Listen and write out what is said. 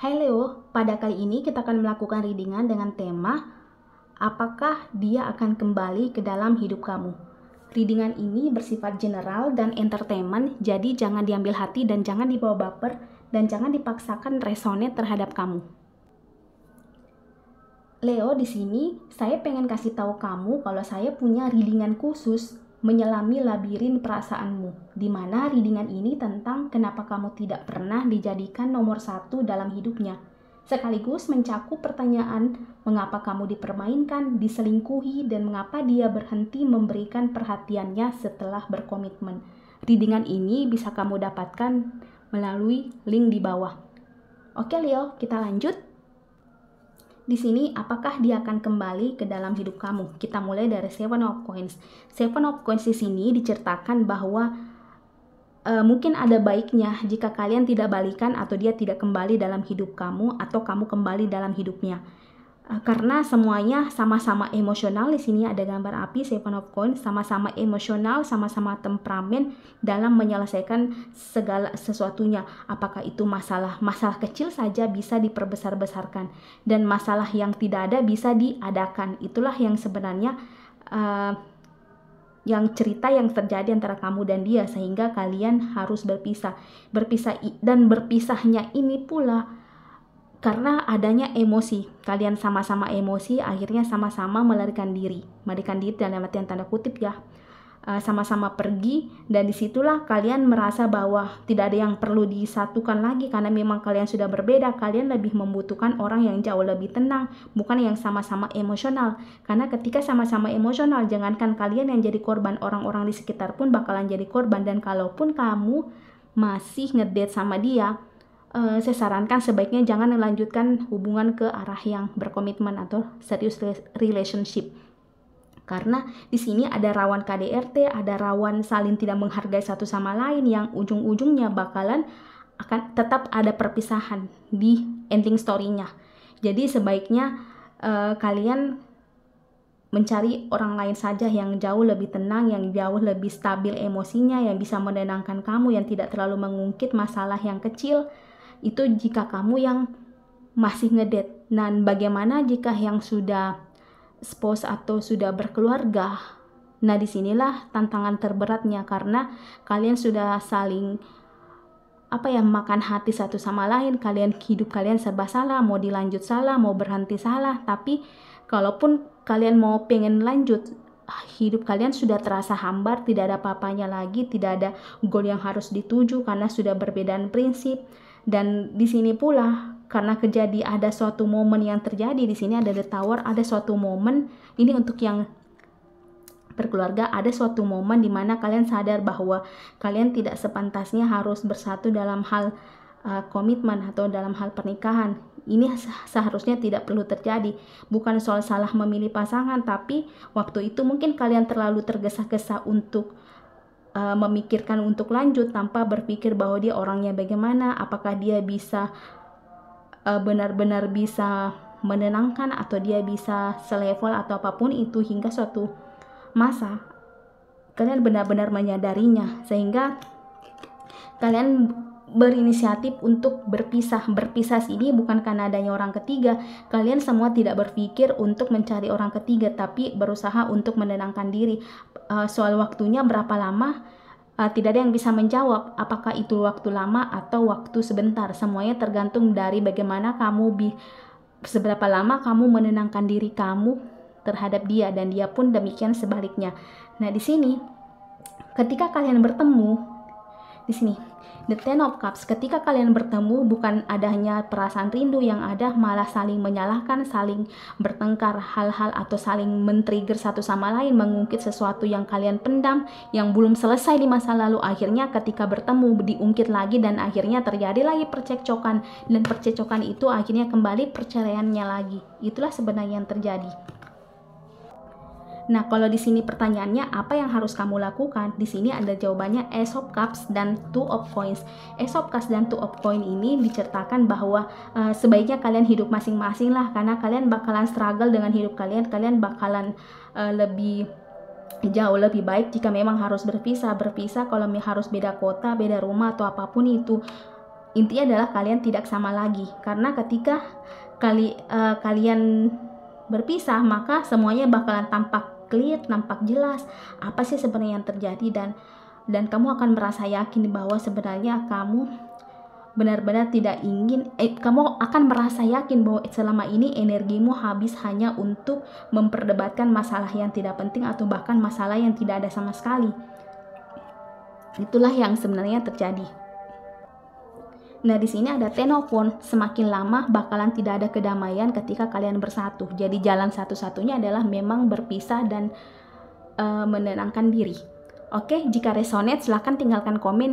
Hai Leo, pada kali ini kita akan melakukan readingan dengan tema apakah dia akan kembali ke dalam hidup kamu. Readingan ini bersifat general dan entertainment, jadi jangan diambil hati dan jangan dibawa baper dan jangan dipaksakan resonate terhadap kamu. Leo, di sini saya pengen kasih tahu kamu kalau saya punya readingan khusus menyelami labirin perasaanmu, di mana readingan ini tentang kenapa kamu tidak pernah dijadikan nomor satu dalam hidupnya. Sekaligus mencakup pertanyaan mengapa kamu dipermainkan, diselingkuhi, dan mengapa dia berhenti memberikan perhatiannya setelah berkomitmen. Readingan ini bisa kamu dapatkan melalui link di bawah. Oke Leo, kita lanjut. Di sini, apakah dia akan kembali ke dalam hidup kamu? Kita mulai dari Seven of Coins. Seven of Coins di sini diceritakan bahwa mungkin ada baiknya jika kalian tidak balikan atau dia tidak kembali dalam hidup kamu atau kamu kembali dalam hidupnya. Karena semuanya sama-sama emosional. Di sini ada gambar api, Seven of Coins, sama-sama emosional, sama-sama temperamen dalam menyelesaikan segala sesuatunya. Apakah itu masalah kecil saja bisa diperbesar-besarkan, dan masalah yang tidak ada bisa diadakan. Itulah yang sebenarnya yang cerita yang terjadi antara kamu dan dia, sehingga kalian harus berpisah dan berpisahnya ini pula karena adanya emosi. Kalian sama-sama emosi, akhirnya sama-sama melarikan diri dalam artian tanda kutip ya. Sama-sama pergi, dan disitulah kalian merasa bahwa tidak ada yang perlu disatukan lagi karena memang kalian sudah berbeda. Kalian lebih membutuhkan orang yang jauh lebih tenang, bukan yang sama-sama emosional. Karena ketika sama-sama emosional, jangankan kalian yang jadi korban, orang-orang di sekitar pun bakalan jadi korban. Dan kalaupun kamu masih ngedate sama dia, saya sarankan sebaiknya jangan melanjutkan hubungan ke arah yang berkomitmen atau serious relationship. Karena di sini ada rawan KDRT, ada rawan saling tidak menghargai satu sama lain yang ujung-ujungnya bakalan akan tetap ada perpisahan di ending story-nya. Jadi sebaiknya kalian mencari orang lain saja yang jauh lebih tenang, yang jauh lebih stabil emosinya, yang bisa menenangkan kamu, yang tidak terlalu mengungkit masalah yang kecil. Itu jika kamu yang masih ngedate. Dan bagaimana jika yang sudah spouse atau sudah berkeluarga? Nah, disinilah tantangan terberatnya, karena kalian sudah saling makan hati satu sama lain. Hidup kalian serba salah, mau dilanjut salah, mau berhenti salah. Tapi kalaupun kalian mau pengen lanjut, hidup kalian sudah terasa hambar, tidak ada apa-apanya lagi, tidak ada goal yang harus dituju karena sudah berbedaan prinsip. Dan di sini pula karena ada suatu momen yang terjadi. Di sini ada The Tower, ada suatu momen ini untuk yang berkeluarga, ada suatu momen di mana kalian sadar bahwa kalian tidak sepantasnya harus bersatu dalam hal komitmen atau dalam hal pernikahan. Ini seharusnya tidak perlu terjadi. Bukan soal salah memilih pasangan, tapi waktu itu mungkin kalian terlalu tergesa-gesa untuk memikirkan untuk lanjut tanpa berpikir bahwa dia orangnya bagaimana, apakah dia bisa benar-benar bisa menenangkan atau dia bisa selevel atau apapun itu. Hingga suatu masa kalian benar-benar menyadarinya, sehingga kalian berinisiatif untuk berpisah. Berpisah ini bukan karena adanya orang ketiga. Kalian semua tidak berpikir untuk mencari orang ketiga, tapi berusaha untuk menenangkan diri. Soal waktunya berapa lama, tidak ada yang bisa menjawab. Apakah itu waktu lama atau waktu sebentar? Semuanya tergantung dari bagaimana seberapa lama kamu menenangkan diri kamu terhadap dia, dan dia pun demikian sebaliknya. Nah, di sini ketika kalian bertemu, di sini The Ten of Cups, ketika kalian bertemu bukan adanya perasaan rindu yang ada, malah saling menyalahkan, saling bertengkar hal-hal atau saling men-trigger satu sama lain, mengungkit sesuatu yang kalian pendam, yang belum selesai di masa lalu. Akhirnya ketika bertemu diungkit lagi dan akhirnya terjadi lagi percekcokan, dan percekcokan itu akhirnya kembali perceraiannya lagi. Itulah sebenarnya yang terjadi. Nah, kalau di sini pertanyaannya apa yang harus kamu lakukan? Di sini ada jawabannya Ace of Cups dan Two of Coins. Ace of Cups dan Two of Coins ini diceritakan bahwa sebaiknya kalian hidup masing-masing lah, karena kalian bakalan struggle dengan hidup kalian. Kalian bakalan jauh lebih baik jika memang harus berpisah kalau harus beda kota, beda rumah atau apapun itu. intinya adalah kalian tidak sama lagi, karena ketika kalian berpisah, maka semuanya bakalan tampak clear, tampak jelas apa sih sebenarnya yang terjadi, dan kamu akan merasa yakin bahwa sebenarnya kamu benar-benar tidak ingin, kamu akan merasa yakin bahwa selama ini energimu habis hanya untuk memperdebatkan masalah yang tidak penting atau bahkan masalah yang tidak ada sama sekali. Itulah yang sebenarnya terjadi. Nah, di sini ada Ten of Wands, semakin lama bakalan tidak ada kedamaian ketika kalian bersatu. Jadi jalan satu-satunya adalah memang berpisah dan menenangkan diri. Oke, jika resonate silahkan tinggalkan komen di